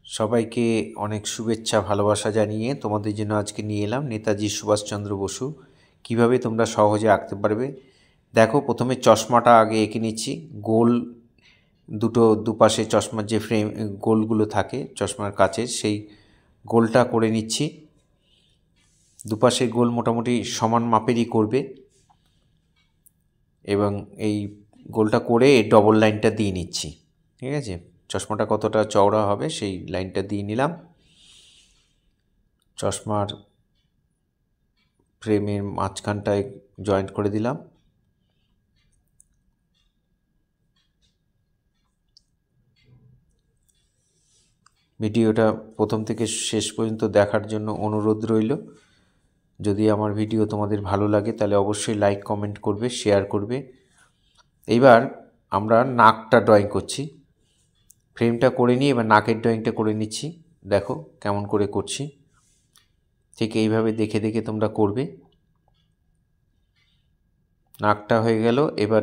সবাইকে অনেক শুভেচ্ছা ভালোবাসা জানিয়ে তোমাদের জন্য আজকে নিয়ে এলাম নেতাজি সুভাষচন্দ্র বসু কিভাবে তোমরা সহজে আঁকতে পারবে। দেখো, প্রথমে চশমাটা আগে এঁকে নিচ্ছি। গোল দুটো দুপাশে চশমার যে ফ্রেম গোলগুলো থাকে চশমার কাচের, সেই গোলটা করে নিচ্ছি। দুপাশের গোল মোটামুটি সমান মাপেরই করবে এবং এই গোলটা করে এই ডবল লাইনটা দিয়ে নিচ্ছি। ঠিক আছে, চশমাটা কতটা চওড়া হবে সেই লাইনটা দিয়ে নিলাম। চশমার ফ্রেমের মাঝখানটায় জয়েন্ট করে দিলাম। ভিডিওটা প্রথম থেকে শেষ পর্যন্ত দেখার জন্য অনুরোধ রইল। যদি আমার ভিডিও তোমাদের ভালো লাগে তাহলে অবশ্যই লাইক কমেন্ট করবে, শেয়ার করবে। এইবার আমরা নাকটা ড্রয়িং করছি। ফ্রেমটা করে নিয়ে এবার নাকের ড্রয়িংটা করে নিচ্ছি। দেখো কেমন করে করছি, ঠিক এইভাবে দেখে দেখে তোমরা করবে। নাকটা হয়ে গেল, এবার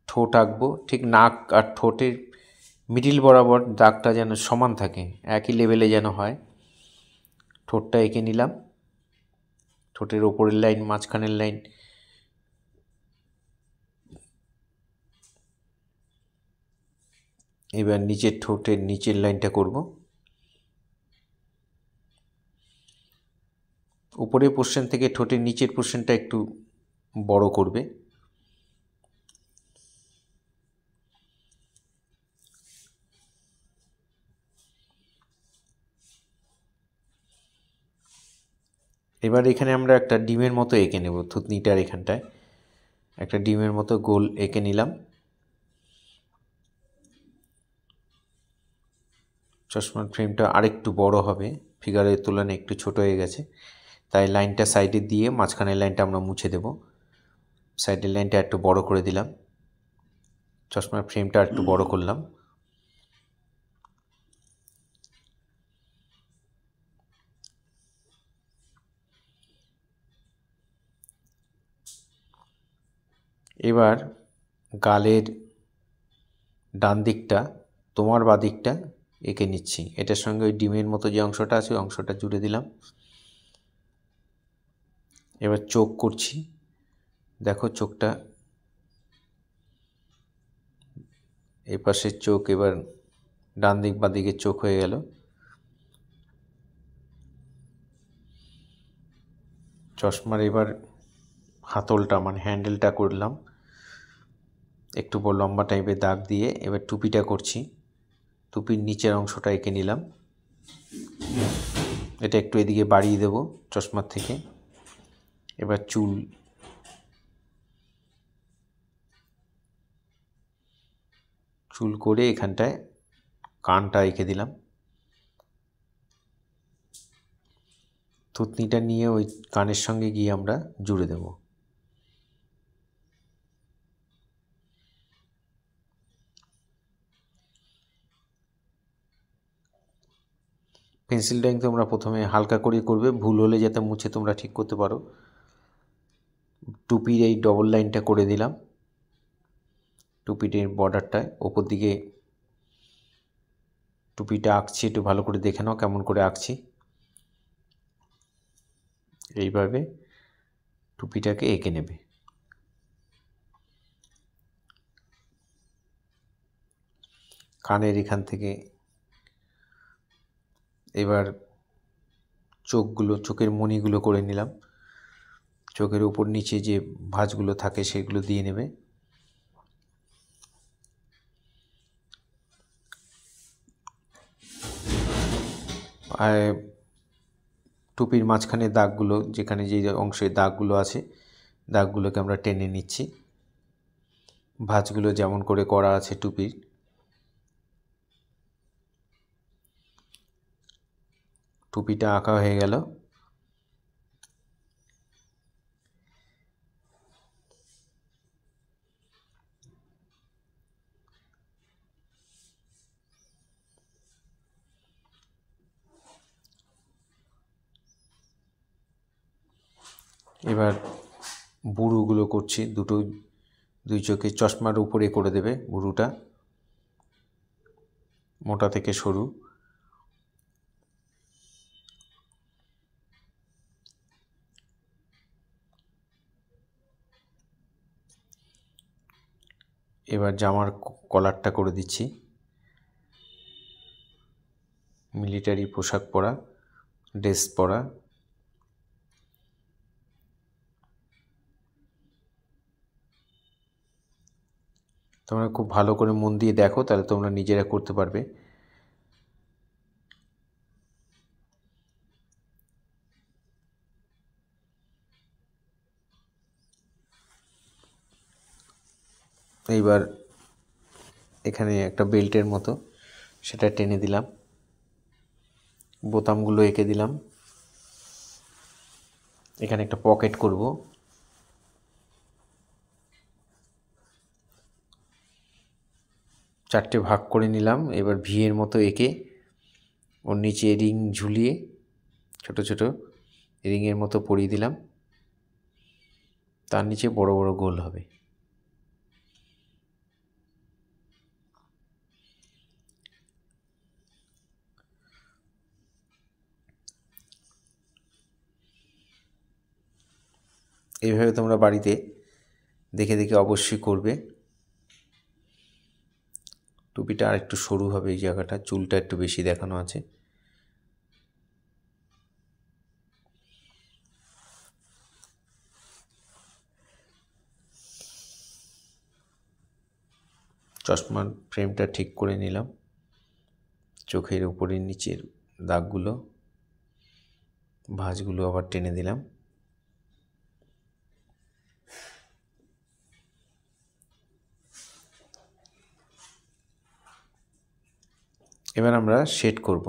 ঠোঁট আঁকবো। ঠিক নাক আর ঠোঁটের মিডিল বরাবর দাগটা যেন সমান থাকে, একই লেভেলে যেন হয়। ঠোঁটটা এঁকে নিলাম, ঠোঁটের ওপরের লাইন, মাঝখানের লাইন। এবার নিচের ঠোঁটের নিচের লাইনটা করব। উপরের পোর্শন থেকে ঠোঁটের নিচের পোর্শনটা একটু বড় করবে। এবার এখানে আমরা একটা ডিমের মতো এঁকে নেব। থুতনিটার এখানটায় একটা ডিমের মতো গোল এঁকে নিলাম। চশমার ফ্রেমটা আরেকটু বড় হবে, ফিগারের তুলনায় একটু ছোট হয়ে গেছে, তাই লাইনটা সাইডে দিয়ে মাঝখানের লাইনটা আমরা মুছে দেব। সাইডের লাইনটা একটু বড় করে দিলাম, চশমার ফ্রেমটা একটু বড় করলাম। এবার গালের ডান দিকটা তোমার বাঁ দিকটা এঁকে নিচ্ছি। এটার সঙ্গে ওই ডিমের মতো যে অংশটা আছে ওই অংশটা জুড়ে দিলাম। এবার চোখ করছি। দেখো চোখটা, এই পাশের চোখ এবার ডান দিক বাঁ দিকের চোখ হয়ে গেল। চশমার এবার হাতলটা মানে হ্যান্ডেলটা করলাম একটু বড় লম্বা টাইপের দাগ দিয়ে। এবার টুপিটা করছি। টুপির নিচের অংশটা এঁকে নিলাম। এটা একটু এদিকে বাড়িয়ে দেব চশমার থেকে। এবার চুল করে এখানটায় কানটা এঁকে দিলাম। থুতনিটা নিয়ে ওই কানের সঙ্গে গিয়ে আমরা জুড়ে দেব। পেন্সিল ড্রয়িং তোমরা প্রথমে হালকা করে করবে, ভুল হলে যাতে মুছে তোমরা ঠিক করতে পারো। টুপির এই ডবল লাইনটা করে দিলাম। টুপির বর্ডারটায় ওপর দিকে টুপিটা আঁকছি, একটু ভালো করে দেখে নাও কেমন করে আঁকছি। এইভাবে টুপিটাকে এঁকে নেবে। কানের এখান থেকে এবার চোখের মণিগুলো করে নিলাম। চোখের উপর নিচে যে ভাঁজগুলো থাকে সেগুলো দিয়ে নেবে। আর টুপির মাঝখানে দাগগুলো, যেখানে যে অংশে দাগগুলো আছে দাগগুলোকে আমরা টেনে নিচ্ছি। ভাঁজগুলো যেমন করে করা আছে টুপির। টুপিটা আঁকা হয়ে গেল। এবার বুড়োগুলো করছি। দুই চোখে চশমার উপরে করে দেবে বুড়োটা, মোটা থেকে সরু। এবার জামার কলারটা করে দিচ্ছি। মিলিটারি পোশাক পরা, ড্রেস পরা। তোমরা খুব ভালো করে মন দিয়ে দেখো, তাহলে তোমরা নিজেরা করতে পারবে। এইবার এখানে একটা বেল্টের মতো সেটা টেনে দিলাম, বোতামগুলো এঁকে দিলাম। এখানে একটা পকেট করব। চারটে ভাগ করে নিলাম। এবার ভিয়ের মতো এঁকে ওর নিচে রিং ঝুলিয়ে ছোট ছোট রিংয়ের মতো পরিয়ে দিলাম। তার নিচে বড় বড় গোল হবে। এইভাবে তোমরা বাড়িতে দেখে দেখে অবশ্যই করবে। টুপিটা আর একটু সরু হবে, এই জায়গাটা চুলটা একটু বেশি দেখানো আছে। চশমার ফ্রেমটা ঠিক করে নিলাম। চোখের উপরের নিচের দাগগুলো, ভাঁজগুলো আবার টেনে দিলাম। এবার আমরা শেড করব।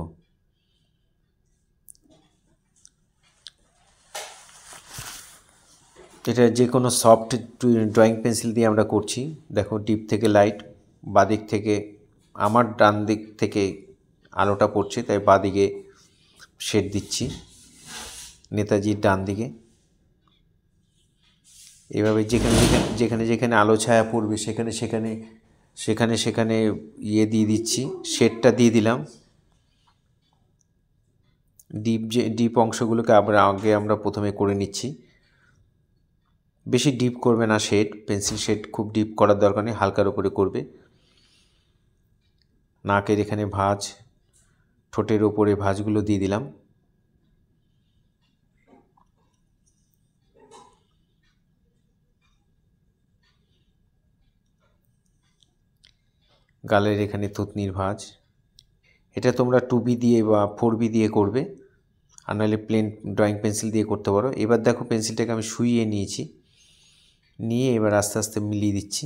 এটা যে কোনো সফট ড্রয়িং পেন্সিল দিয়ে আমরা করছি। দেখো, ডিপ থেকে লাইট, বাদিক থেকে, আমার ডান দিক থেকে আলোটা পড়ছে, তাই বাদিকে শেড দিচ্ছি, নেতাজির ডান দিকে। এভাবে যেখানে যেখানে যেখানে যেখানে আলো ছায়া পড়বে সেখানে সেখানে সেখানে সেখানে ইয়ে দিয়ে দিচ্ছি, শেডটা দিয়ে দিলাম। ডিপ অংশগুলোকে আবার আগে আমরা প্রথমে করে নিচ্ছি। বেশি ডিপ করবে না শেড, পেন্সিল শেড খুব ডিপ করার দরকার নেই, হালকার উপরে করবে। নাকের এখানে ভাঁজ, ঠোঁটের ওপরে ভাঁজগুলো দিয়ে দিলাম। গালের এখানে থুতনির ভাঁজ। এটা তোমরা 2B দিয়ে বা 4B দিয়ে করবে, আর নাহলে প্লেন ড্রয়িং পেন্সিল দিয়ে করতে পারো। এবার দেখো, পেন্সিলটাকে আমি শুইয়ে নিয়েছি, নিয়ে এবার আস্তে আস্তে মিলিয়ে দিচ্ছি।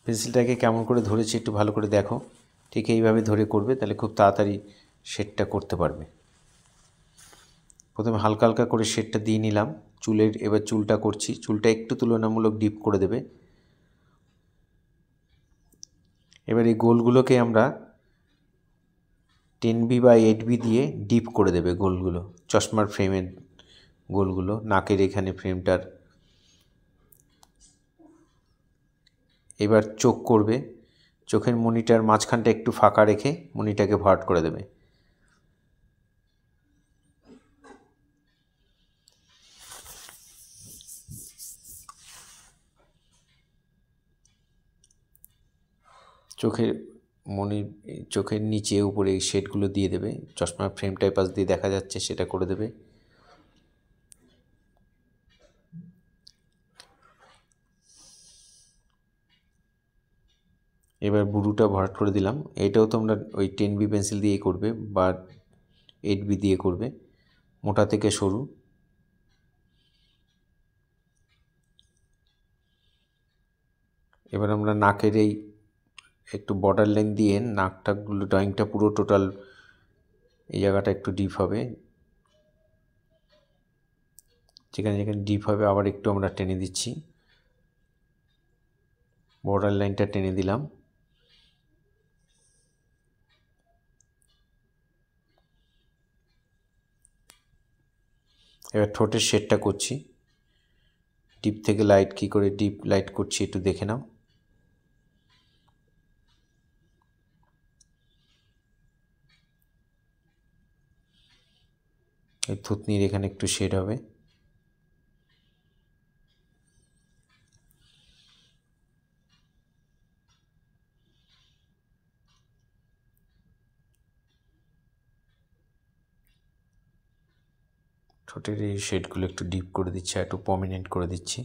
পেন্সিলটাকে কেমন করে ধরেছি একটু ভালো করে দেখো। ঠিক এইভাবে ধরে করবে, তাহলে খুব তাড়াতাড়ি শেডটা করতে পারবে। প্রথমে হালকা হালকা করে শেডটা দিয়ে নিলাম চুলের। এবার চুলটা করছি, চুলটা একটু তুলনামূলক ডিপ করে দেবে। এবার এই গোলগুলোকে আমরা 10B বা 8B দিয়ে ডিপ করে দেবে গোলগুলো, চশমার ফ্রেমের গোলগুলো, নাকের এখানে ফ্রেমটার। এবার চোখ করবে, চোখের মনিটার মাঝখানটা একটু ফাঁকা রেখে মনিটাকে ভরাট করে দেবে। চোখের নিচে উপরে এই শেডগুলো দিয়ে দেবে, চশমার ফ্রেমটাই পাশ দিয়ে দেখা যাচ্ছে সেটা করে দেবে। এবার বুড়ুটা ভরাট করে দিলাম। এটাও তোমরা ওই 10B পেন্সিল দিয়েই করবে বা 8B দিয়ে করবে, মোটা থেকে সরু। এবার আমরা নাকের এই একটু বর্ডার লাইন দিয়ে নাকটাগুলো, ড্রয়িংটা পুরো টোটাল এই জায়গাটা একটু ডিপ হবে, যেখানে যেখানে ডিপ হবে আবার একটু আমরা টেনে দিচ্ছি, বর্ডার লাইনটা টেনে দিলাম। এবার ঠোঁটের শেডটা করছি, ডিপ থেকে লাইট, কি করে ডিপ লাইট করছি একটু দেখে নাও। এই থুতনির এখানে একটু শেড হবে। ঠোঁটের এই শেডগুলো একটু ডিপ করে দিচ্ছি, একটু প্রমিনেন্ট করে দিচ্ছি।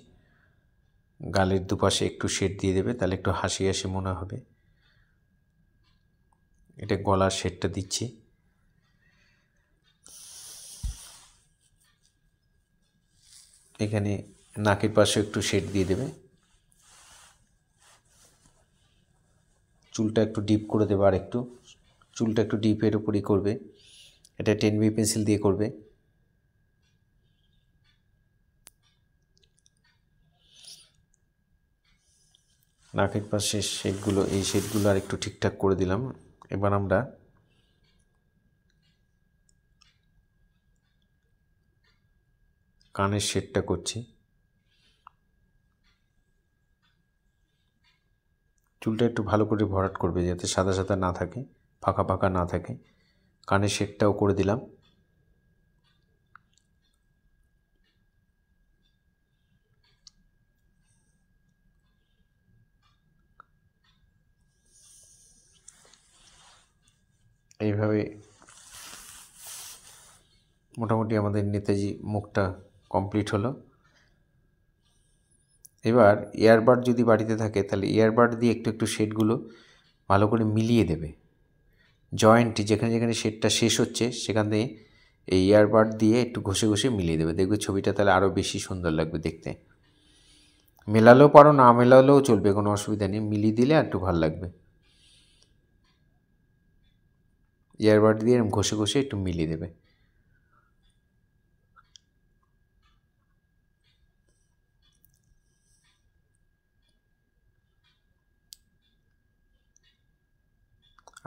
গালের দুপাশে একটু শেড দিয়ে দেবে, তাহলে একটু হাসি হাসি মনে হবে। এটা গলার শেডটা দিচ্ছি। এখানে নাকের পাশে একটু শেড দিয়ে দেবে। চুলটা একটু ডিপ করে দেবে, আর একটু চুলটা একটু ডিপের উপরই করবে। এটা 10B পেন্সিল দিয়ে করবে। নাকের পাশে শেডগুলো, এই শেডগুলো আর একটু ঠিকঠাক করে দিলাম। এবার আমরা কানের শেডটা করছি। চুলটা একটু ভালো করে ভরাট করবে, যাতে সাদা সাদা না থাকে, ফাঁকা ফাঁকা না থাকে। কানের শেডটাও করে দিলাম। এইভাবে মোটামুটি আমাদের নেতাজি মুখটা কমপ্লিট হলো। এবার ইয়ারবাড যদি বাড়িতে থাকে, তাহলে ইয়ারবাড দিয়ে একটু একটু শেডগুলো ভালো করে মিলিয়ে দেবে। জয়েন্ট যেখানে যেখানে শেডটা শেষ হচ্ছে, সেখান থেকে এই ইয়ারবাড দিয়ে একটু ঘষে ঘষে মিলিয়ে দেবে। দেখবে ছবিটা তাহলে আরও বেশি সুন্দর লাগবে দেখতে। মেলালেও পারো, না মেলালেও চলবে, কোনো অসুবিধা নেই। মিলিয়ে দিলে আর একটু ভালো লাগবে। ইয়ারবাড দিয়ে এরকম ঘষে ঘষে একটু মিলিয়ে দেবে।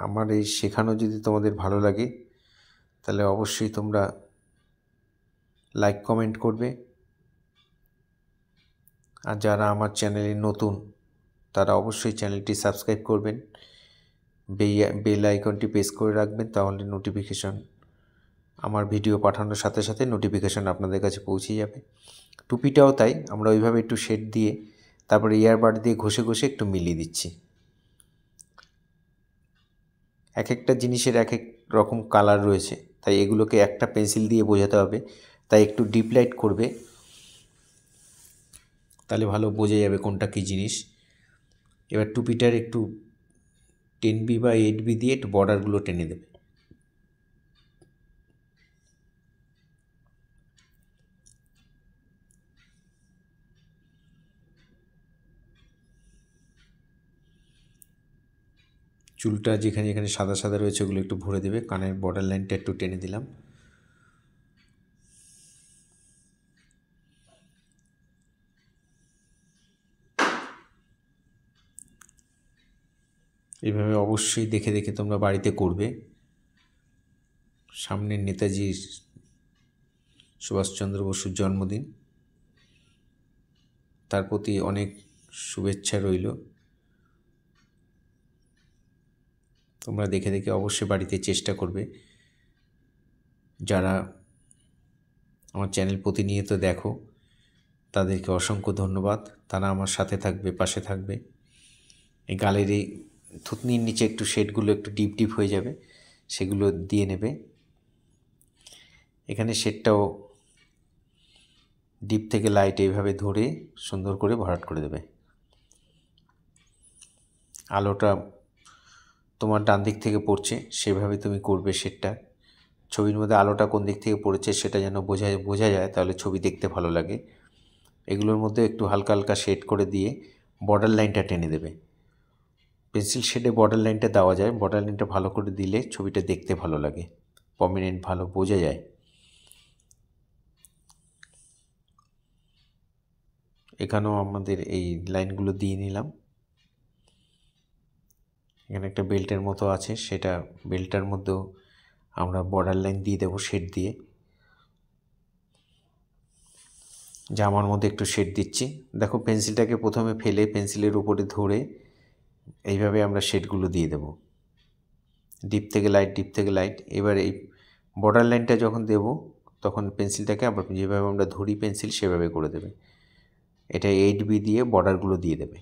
আমার এই শেখানো যদি তোমাদের ভালো লাগে, তাহলে অবশ্যই তোমরা লাইক কমেন্ট করবে। আর যারা আমার চ্যানেলে নতুন, তারা অবশ্যই চ্যানেলটি সাবস্ক্রাইব করবেন, বেল আইকনটি প্রেস করে রাখবেন, তাহলে নোটিফিকেশন, আমার ভিডিও পাঠানোর সাথে সাথে নোটিফিকেশন আপনাদের কাছে পৌঁছে যাবে। টুপিটাও তাই, আমরা ওইভাবে একটু শেড দিয়ে তারপরে ইয়ারবাড দিয়ে ঘষে ঘষে একটু মিলিয়ে দিচ্ছি। এক একটা জিনিসের এক এক রকম কালার রয়েছে, তাই এগুলোকে একটা পেন্সিল দিয়ে বোঝাতে হবে। তাই একটু ডিপ লাইট করবে, তাহলে ভালো বোঝা যাবে কোনটা কী জিনিস। এবার টুপিটার একটু 10B বা 8B দিয়ে একটু বর্ডারগুলো টেনে দেবে। চুলটা যেখানে যেখানে সাদা সাদা রয়েছে ওগুলো একটু ভরে দেবে। কানের বর্ডার লাইনটা একটু টেনে দিলাম। এইভাবে অবশ্যই দেখে দেখে তোমরা বাড়িতে করবে। সামনে নেতাজি সুভাষচন্দ্র বসুর জন্মদিন, তার প্রতি অনেক শুভেচ্ছা রইল। তোমরা দেখে দেখে অবশ্যই বাড়িতে চেষ্টা করবে। যারা আমার চ্যানেল প্রতিনিয়ত দেখো, তাদেরকে অসংখ্য ধন্যবাদ। তারা আমার সাথে থাকবে, পাশে থাকবে। এই গালের এই থুতনির নিচে একটু শেডগুলো একটু ডিপ ডিপ হয়ে যাবে, সেগুলো দিয়ে নেবে। এখানে শেডটাও ডিপ থেকে লাইট এইভাবে ধরে সুন্দর করে ভরাট করে দেবে। আলোটা তোমার ডান দিক থেকে পড়ছে, সেভাবে তুমি করবে শেডটা। ছবির মধ্যে আলোটা কোন দিক থেকে পড়েছে সেটা যেন বোঝা যায়, তাহলে ছবি দেখতে ভালো লাগে। এগুলোর মধ্যে একটু হালকা হালকা শেড করে দিয়ে বর্ডার লাইনটা টেনে দেবে। পেন্সিল শেডে বর্ডার লাইনটা দেওয়া যায়, বর্ডার লাইনটা ভালো করে দিলে ছবিটা দেখতে ভালো লাগে, প্রমিনেন্ট ভালো বোঝা যায়। এখানেও আমাদের এই লাইনগুলো দিয়ে নিলাম। এখানে একটা বেল্টের মতো আছে, সেটা বেল্টটার মধ্যেও আমরা বর্ডার লাইন দিয়ে দেবো শেড দিয়ে। জামার মধ্যে একটু শেড দিচ্ছি। দেখো পেন্সিলটাকে প্রথমে ফেলে পেন্সিলের উপরে ধরে এইভাবে আমরা শেডগুলো দিয়ে দেব, ডিপ থেকে লাইট, ডিপ থেকে লাইট। এবার এই বর্ডার লাইনটা যখন দেব, তখন পেন্সিলটাকে আবার যেভাবে আমরা ধরি পেন্সিল সেভাবে করে দেবে। এটা 8B দিয়ে বর্ডারগুলো দিয়ে দেবে।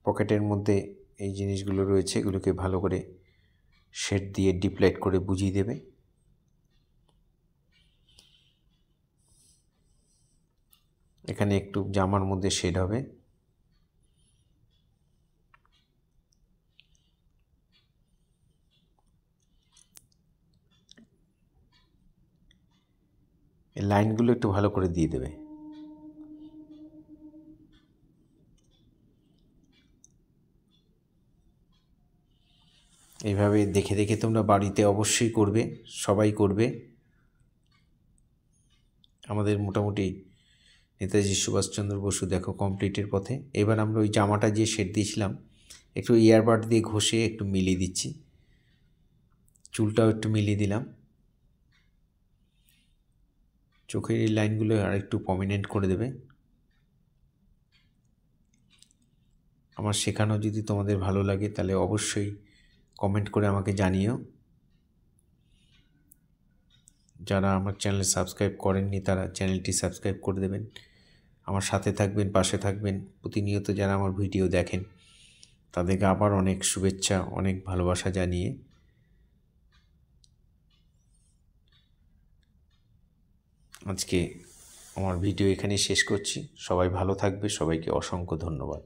পকেটের মধ্যে এই জিনিসগুলো রয়েছে, এগুলোকে ভালো করে শেড দিয়ে ডিপ লাইট করে বুঝিয়ে দেবে। এখানে একটু জামার মধ্যে শেড হবে। এই লাইনগুলো একটু ভালো করে দিয়ে দেবে। এইভাবে দেখে দেখে তোমরা বাড়িতে অবশ্যই করবে, সবাই করবে। আমাদের মোটামুটি নেতাজি সুভাষচন্দ্র বসু দেখো কমপ্লিটের পথে। এবার আমরা ওই জামাটা যে শেড দিয়েছিলাম একটু ইয়ারবাড দিয়ে ঘষে একটু মিলিয়ে দিচ্ছি, চুলটাও একটু মিলিয়ে দিলাম। চোখের এই লাইনগুলো আর একটু প্রমিনেন্ট করে দেবে। আমার শেখানো যদি তোমাদের ভালো লাগে তাহলে অবশ্যই কমেন্ট করে আমাকে জানিও। যারা আমার চ্যানেল সাবস্ক্রাইব করেননি তারা চ্যানেলটি সাবস্ক্রাইব করে দেবেন, আমার সাথে থাকবেন, পাশে থাকবেন। প্রতিনিয়ত যারা আমার ভিডিও দেখেন তাদেরকে আবার অনেক শুভেচ্ছা, অনেক ভালোবাসা জানিয়ে আজকে আমার ভিডিও এখানেই শেষ করছি। সবাই ভালো থাকবে, সবাইকে অসংখ্য ধন্যবাদ।